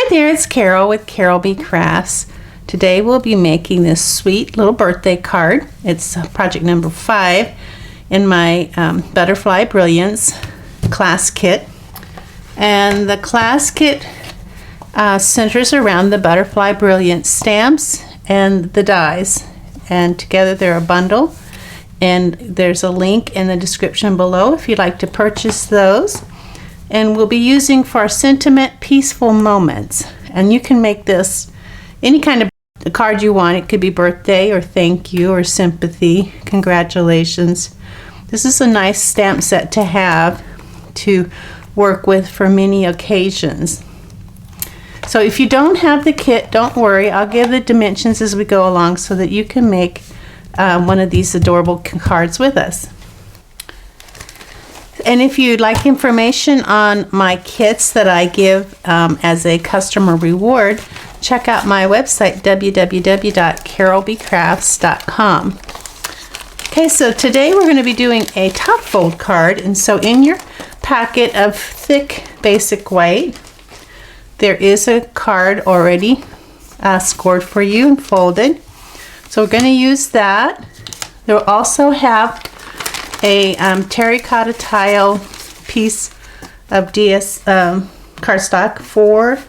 there, it's Carol with Carolbcrafts. Today we'll be making this sweet little birthday card. It's project number 5 in my Butterfly Brilliance class kit. And the class kit centers around the Butterfly Brilliance stamps and the dies. And together they're a bundle. And there's a link in the description below if you'd like to purchase those. And we'll be using for sentiment peaceful moments. And you can make this any kind of card you want. It could be birthday or thank you or sympathy, congratulations. This is a nice stamp set to have to work with for many occasions. So if you don't have the kit, don't worry. I'll give the dimensions as we go along so that you can make one of these adorable cards with us. And if you'd like information on my kits that I give as a customer reward, check out my website, www.carolbcrafts.com. Okay, so today we're going to be doing a top fold card. And so in your packet of thick basic white, there is a card already scored for you and folded. So we're going to use that. They'll also have a terracotta tile piece of DS cardstock, 4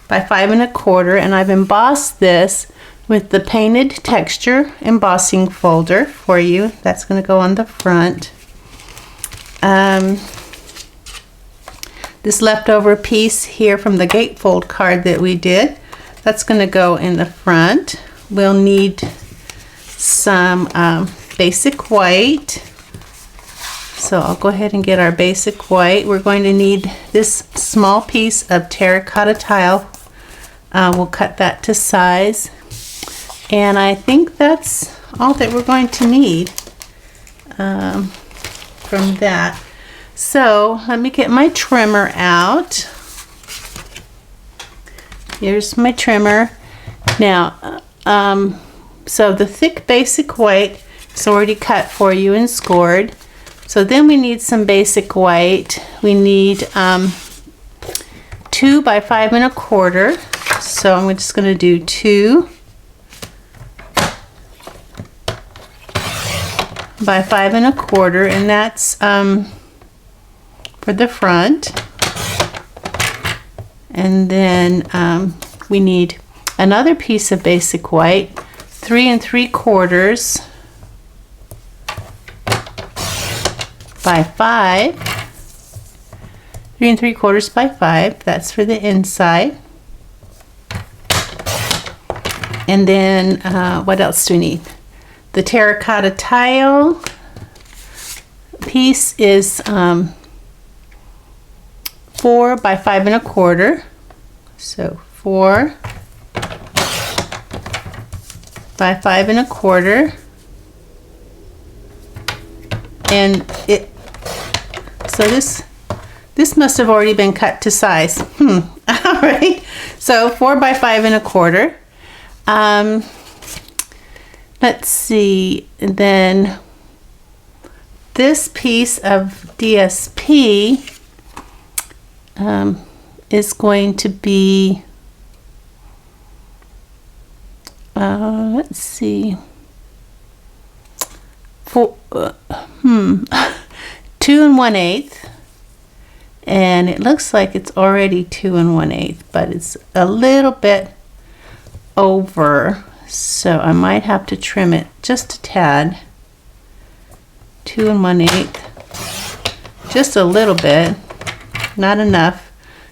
by 5 1/4, and I've embossed this with the painted texture embossing folder for you. That's going to go on the front. This leftover piece here from the gatefold card that we did, that's going to go in the front. We'll need some basic white. So I'll go ahead and get our basic white. We're going to need this small piece of terracotta tile. We'll cut that to size. And I think that's all that we're going to need from that. So let me get my trimmer out. Here's my trimmer. Now, so the thick basic white is already cut for you and scored. So then we need some basic white. We need 2 by 5 1/4. So I'm just going to do 2 by 5 1/4, and that's for the front. And then we need another piece of basic white, 3 3/4 by 5, 3 3/4 by 5. That's for the inside. And then what else do we need? The terracotta tile piece is 4 by 5 1/4. So 4 by 5 1/4. And so this must have already been cut to size. All right. So 4 by 5 1/4. Let's see. And then this piece of DSP is going to be let's see. 2 1/8, and it looks like it's already 2 1/8, but it's a little bit over, so I might have to trim it just a tad. 2 1/8, just a little bit, not enough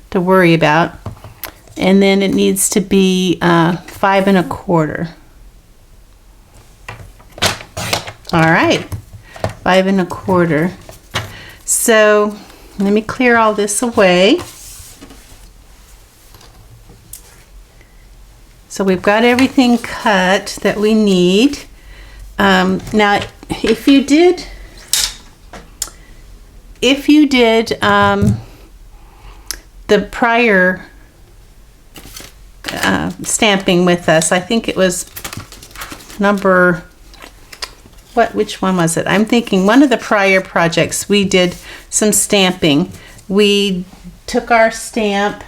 to worry about. And then it needs to be 5 1/4. All right, 5 1/4. So let me clear all this away. So we've got everything cut that we need. Now, if you did the prior stamping with us, I think it was number, which one was it? I'm thinking one of the prior projects we did some stamping. We took our stamp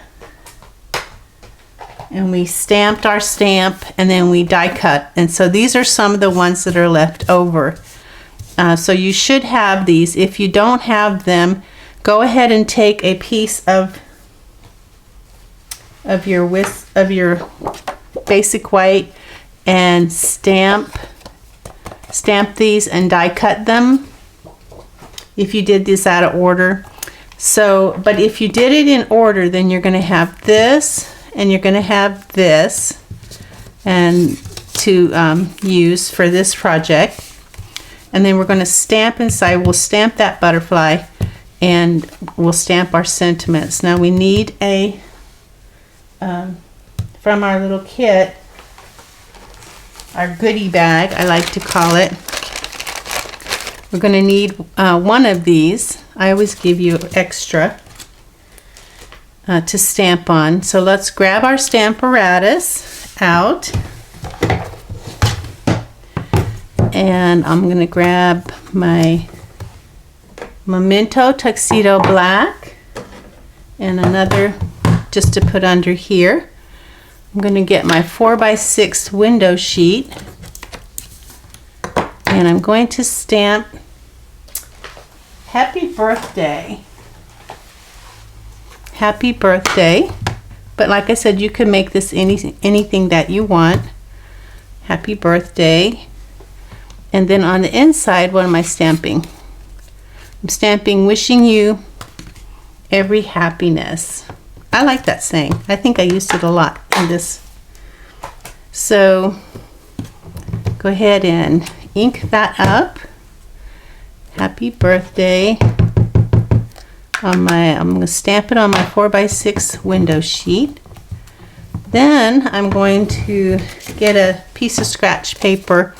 and we stamped our stamp, and then we die cut. And so these are some of the ones that are left over. So you should have these. If you don't have them, go ahead and take a piece of your basic white and stamp these and die cut them if you did this out of order. So, but if you did it in order, then you're going to have this and you're going to have this and to use for this project. And then we're going to stamp inside. We'll stamp that butterfly and we'll stamp our sentiments. Now we need a from our little kit, our goodie bag, I like to call it. We're going to need one of these. I always give you extra to stamp on. So let's grab our Stamparatus out. And I'm going to grab my Memento Tuxedo Black and another just to put under here. I'm going to get my 4x6 window sheet and I'm going to stamp Happy Birthday. Happy Birthday. But like I said, you can make this anything that you want. Happy Birthday. And then on the inside, what am I stamping? I'm stamping wishing you every happiness. I like that saying. I think I used it a lot in this. So go ahead and ink that up. Happy birthday. I'm going to stamp it on my 4x6 window sheet. Then I'm going to get a piece of scratch paper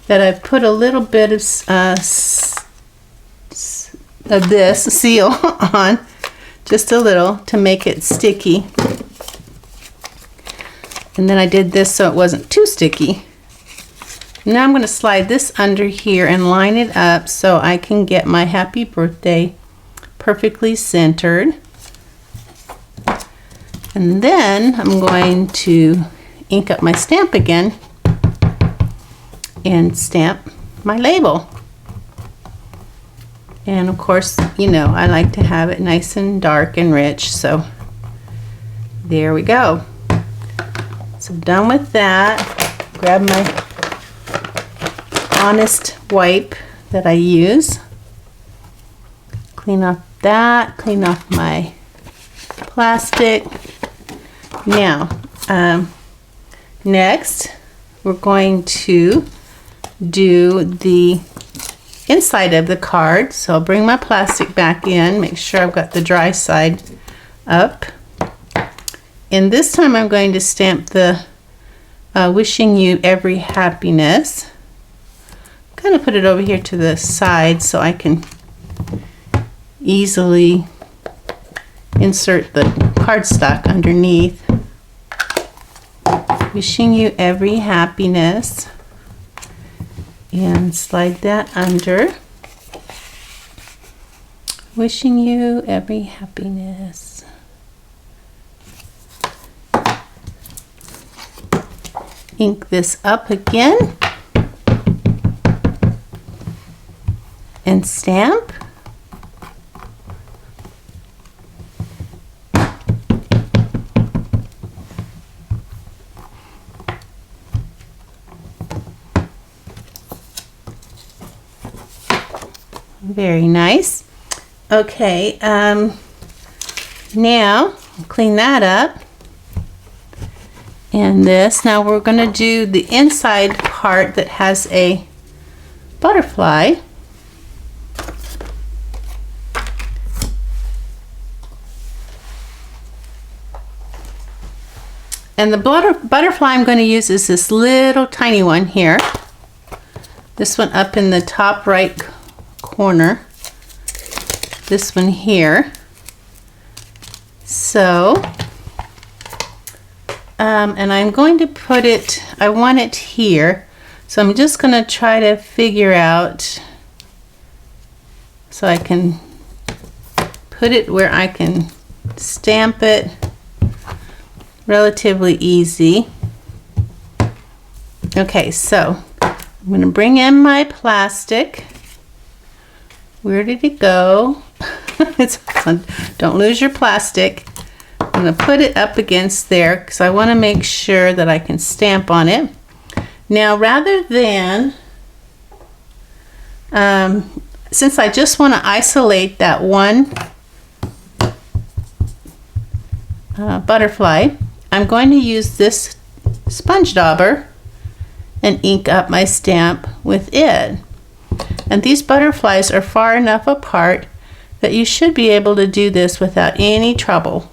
that I've put a little bit of this seal on, just a little to make it sticky. And then I did this so it wasn't too sticky. Now I'm going to slide this under here and line it up so I can get my happy birthday perfectly centered. And then I'm going to ink up my stamp again and stamp my label. And of course, you know, I like to have it nice and dark and rich, so there we go. So done with that. Grab my Honest wipe that I use. Clean off that, clean off my plastic. Now, next we're going to do the inside of the card. So I'll bring my plastic back in, make sure I've got the dry side up. And this time I'm going to stamp the wishing you every happiness. Kind of put it over here to the side so I can easily insert the cardstock underneath. Wishing you every happiness. And slide that under. Wishing you every happiness. Ink this up again. And stamp. Very nice. Okay, now clean that up. And this, now we're going to do the inside part that has a butterfly. And the butterfly I'm going to use is this little tiny one here. This one up in the top right corner. This one here. So, and I'm going to put it, I want it here. So I'm just going to try to figure out so I can put it where I can stamp it. relatively easy. Okay, so I'm going to bring in my plastic. Where did it go? Don't lose your plastic. I'm going to put it up against there because I want to make sure that I can stamp on it. Now, rather than, since I just want to isolate that one butterfly, I'm going to use this sponge dauber and ink up my stamp with it. And these butterflies are far enough apart that you should be able to do this without any trouble.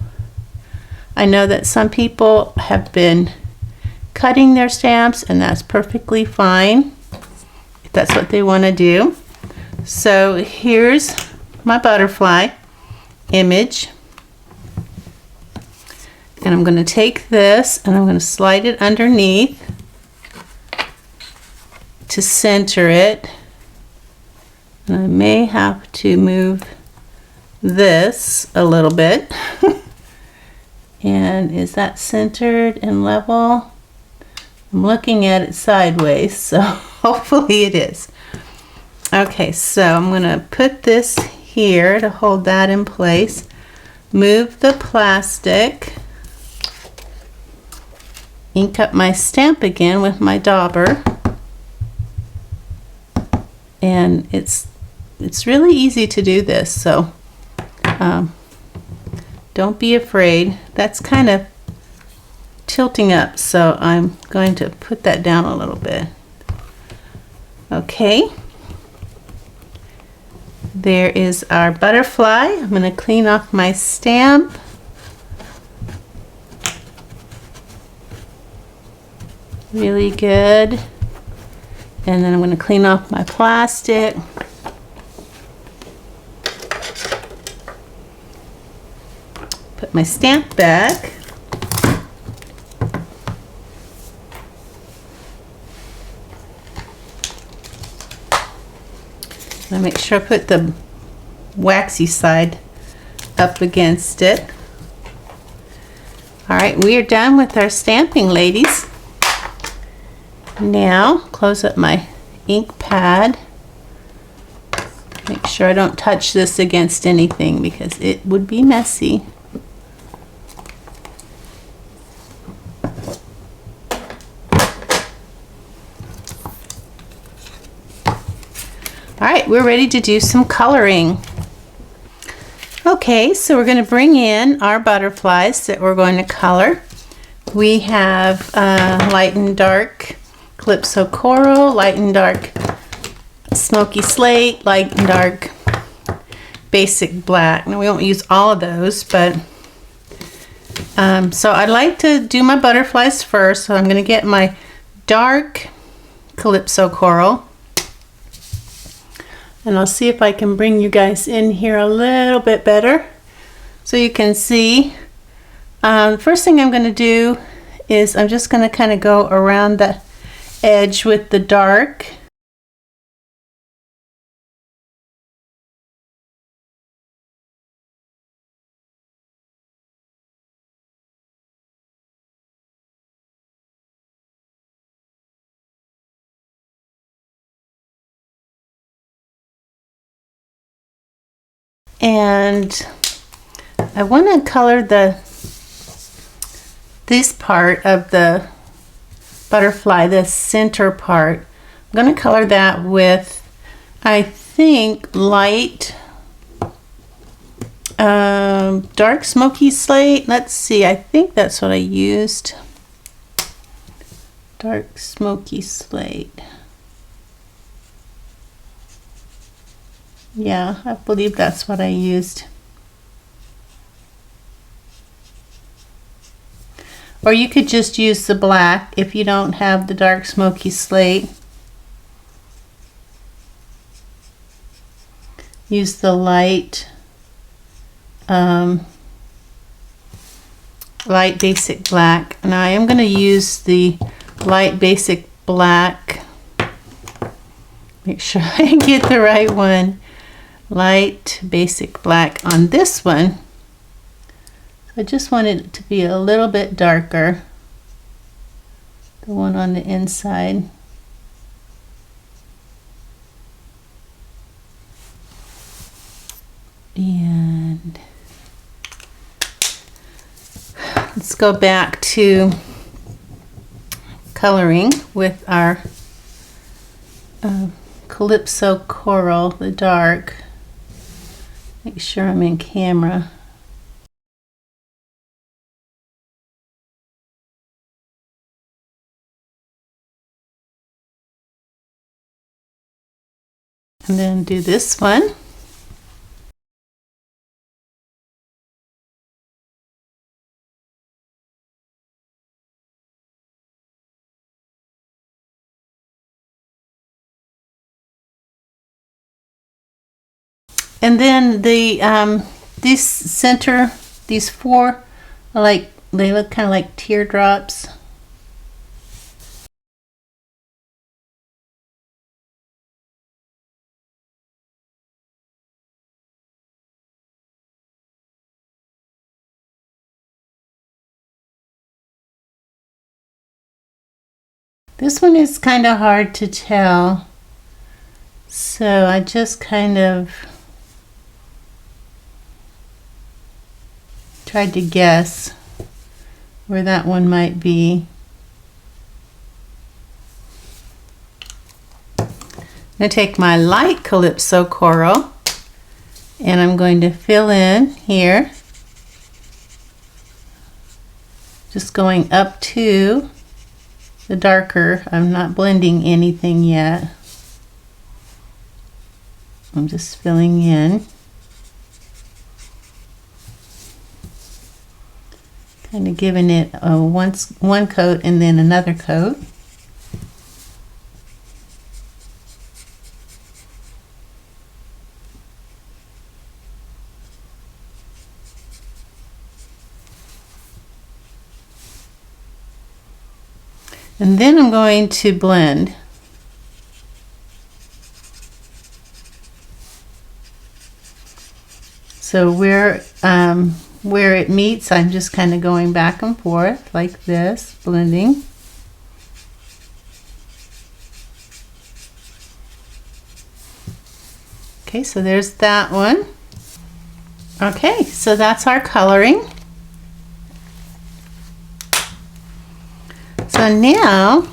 I know that some people have been cutting their stamps, and that's perfectly fine if that's what they want to do. So here's my butterfly image. And I'm going to take this and I'm going to slide it underneath to center it. And I may have to move this a little bit. And is that centered and level? I'm looking at it sideways, so hopefully it is. Okay, so I'm going to put this here to hold that in place. Move the plastic. Ink up my stamp again with my dauber. And it's really easy to do this, so don't be afraid. That's kind of tilting up, so I'm going to put that down a little bit. Okay. There is our butterfly. I'm going to clean off my stamp. Really good. And then I'm going to clean off my plastic. Put my stamp back. I make sure I put the waxy side up against it. All right, we are done with our stamping, ladies. Now, close up my ink pad. Make sure I don't touch this against anything because it would be messy. All right, we're ready to do some coloring. Okay, so we're going to bring in our butterflies that we're going to color. We have light and dark Calypso Coral, light and dark Smoky Slate, light and dark Basic Black. Now we won't use all of those, but so I'd like to do my butterflies first. So I'm going to get my dark Calypso Coral. And I'll see if I can bring you guys in here a little bit better so you can see. The first thing I'm going to do is I'm just going to kind of go around the edge with the dark. And I want to color this part of the butterfly, the center part. I'm going to color that with, I think, light dark Smoky Slate. Let's see, I think that's what I used. Dark Smoky Slate. Yeah, I believe that's what I used. Or you could just use the black if you don't have the dark Smoky Slate. Use the light, light Basic Black. Now I am going to use the light Basic Black. Make sure I get the right one. Light Basic Black on this one. I just want it to be a little bit darker, the one on the inside. And let's go back to coloring with our Calypso Coral, the dark. Make sure I'm in camera. And then do this one. And then the these four are like, they look kind of like teardrops. This one is kind of hard to tell, so I just kind of tried to guess where that one might be. I'm going to take my light Calypso Coral and I'm going to fill in here, just going up to the darker. I'm not blending anything yet. I'm just filling in. Kind of giving it a one coat and then another coat. And then I'm going to blend. So where it meets, I'm just kind of going back and forth like this, blending. Okay, so there's that one. Okay, so that's our coloring. So now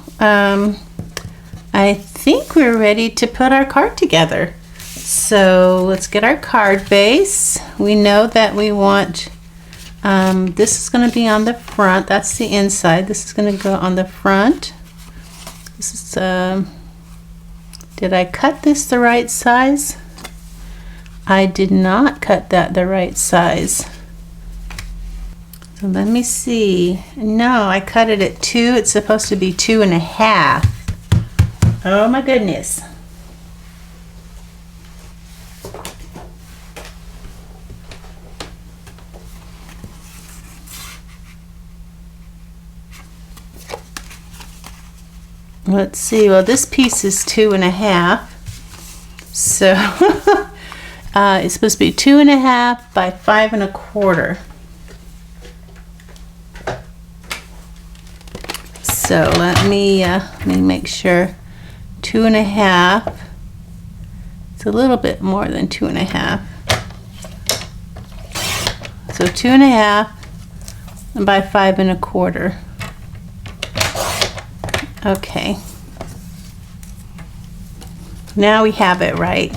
I think we're ready to put our card together. So let's get our card base. We know that we want, this is going to be on the front. That's the inside. This is going to go on the front. This is, did I cut this the right size? I did not cut that the right size. So let me see. No, I cut it at 2. It's supposed to be 2.5. Oh my goodness. Let's see. Well, this piece is 2.5. So it's supposed to be 2.5 by 5.25. So let me make sure. 2.5. It's a little bit more than 2.5. So 2.5 by 5.25. Okay. Now we have it right.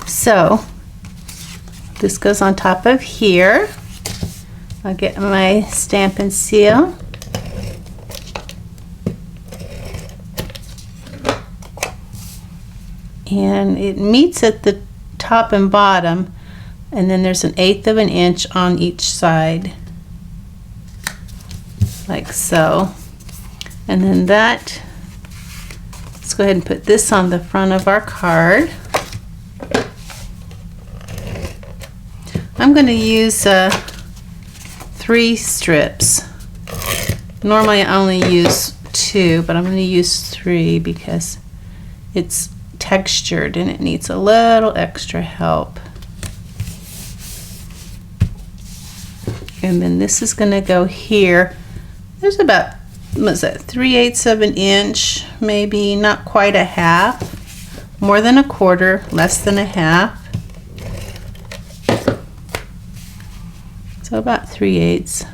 So this goes on top of here. I'll get my Stampin' seal. And it meets at the top and bottom, and then there's 1/8 of an inch on each side, like so. And then that, let's go ahead and put this on the front of our card. I'm going to use 3 strips. Normally I only use 2, but I'm going to use 3 because it's textured and it needs a little extra help. And then this is going to go here. There's about, what's that, 3/8 of an inch, maybe not quite a half, more than a quarter, less than a half. So about 3/8.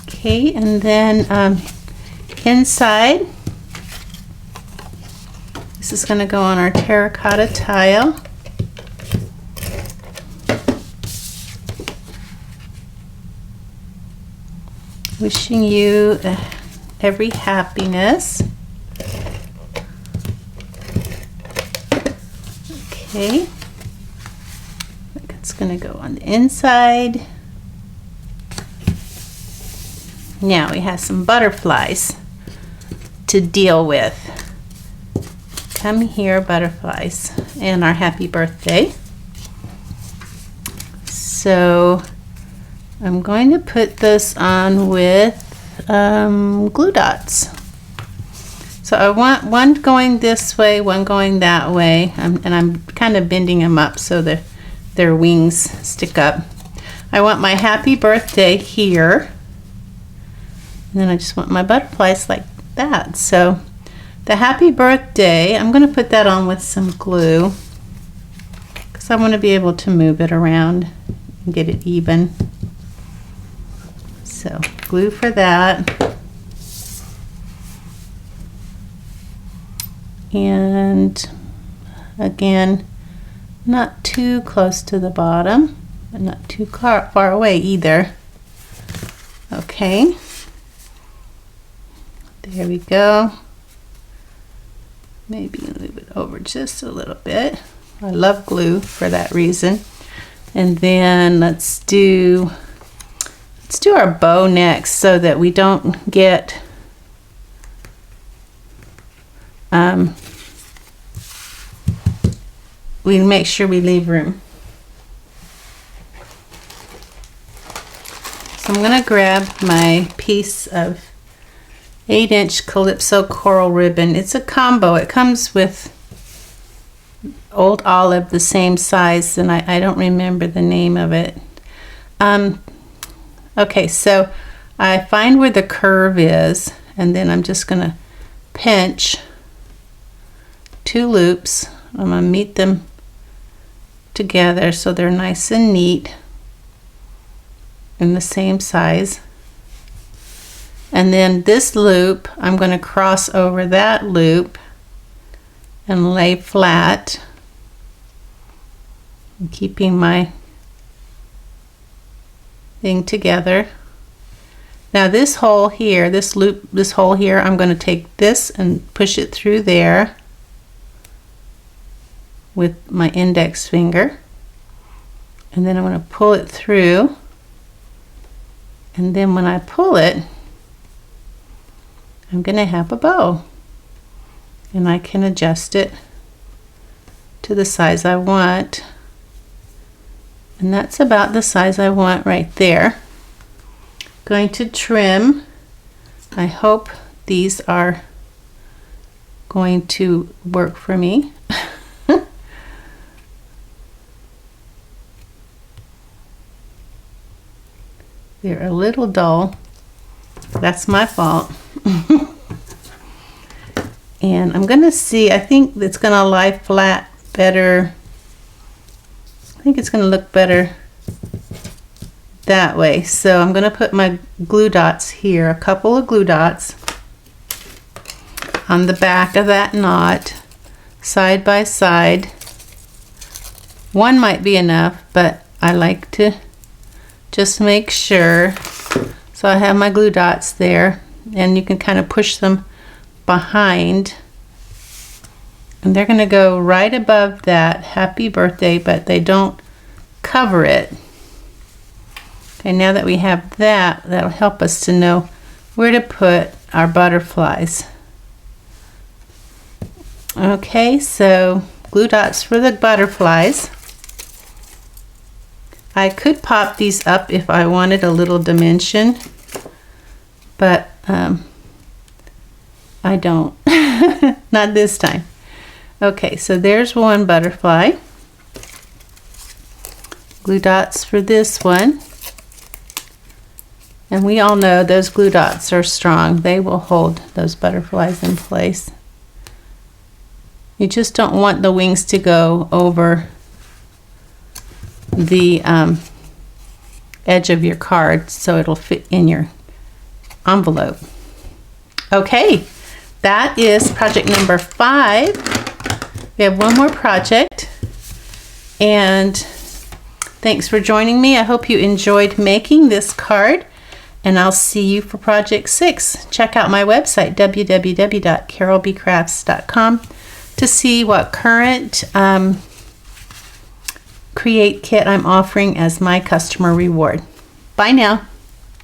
Okay, and then inside, this is going to go on our terracotta tile. Wishing you every happiness. Okay, it's going to go on the inside. Now we have some butterflies to deal with. Come here, butterflies, and our happy birthday. So I'm going to put this on with glue dots. So I want one going this way, one going that way, and I'm kind of bending them up so that their wings stick up. I want my happy birthday here. And then I just want my butterflies like that. So the happy birthday, I'm going to put that on with some glue because I want to be able to move it around and get it even. So glue for that. And again, not too close to the bottom, but not too far away either. Okay. There we go. Maybe move it over just a little bit. I love glue for that reason. And then let's do our bow next so that we don't get we make sure we leave room. So I'm going to grab my piece of 8-inch Calypso coral ribbon. It's a combo. It comes with old olive the same size, and I don't remember the name of it. Okay, so I find where the curve is, and then I'm just going to pinch 2 loops. I'm going to meet them together so they're nice and neat in the same size. And then this loop, I'm going to cross over that loop and lay flat, and keeping my thing together. Now this hole here, this hole here, I'm going to take this and push it through there with my index finger. And then I'm going to pull it through. And then when I pull it, I'm going to have a bow, and I can adjust it to the size I want, and that's about the size I want right there. Going to trim. I hope these are going to work for me. They're a little dull. That's my fault. And I'm going to see, I think it's going to lie flat better. I think it's going to look better that way. So I'm going to put my glue dots here, a couple of glue dots on the back of that knot, side by side. One might be enough, but I like to just make sure. So I have my glue dots there, and you can kind of push them behind, and they're going to go right above that happy birthday, but they don't cover it. Okay, now that we have that, that'll help us to know where to put our butterflies. Okay, so glue dots for the butterflies. I could pop these up if I wanted a little dimension, but I don't. Not this time. Okay, so there's one butterfly. Glue dots for this one. And we all know those glue dots are strong. They will hold those butterflies in place. You just don't want the wings to go over the edge of your card so it'll fit in your envelope. Okay, that is project number 5. We have one more project, and thanks for joining me. I hope you enjoyed making this card, and I'll see you for project 6. Check out my website, www.carolbcrafts.com, to see what current Create kit I'm offering as my customer reward. Bye now.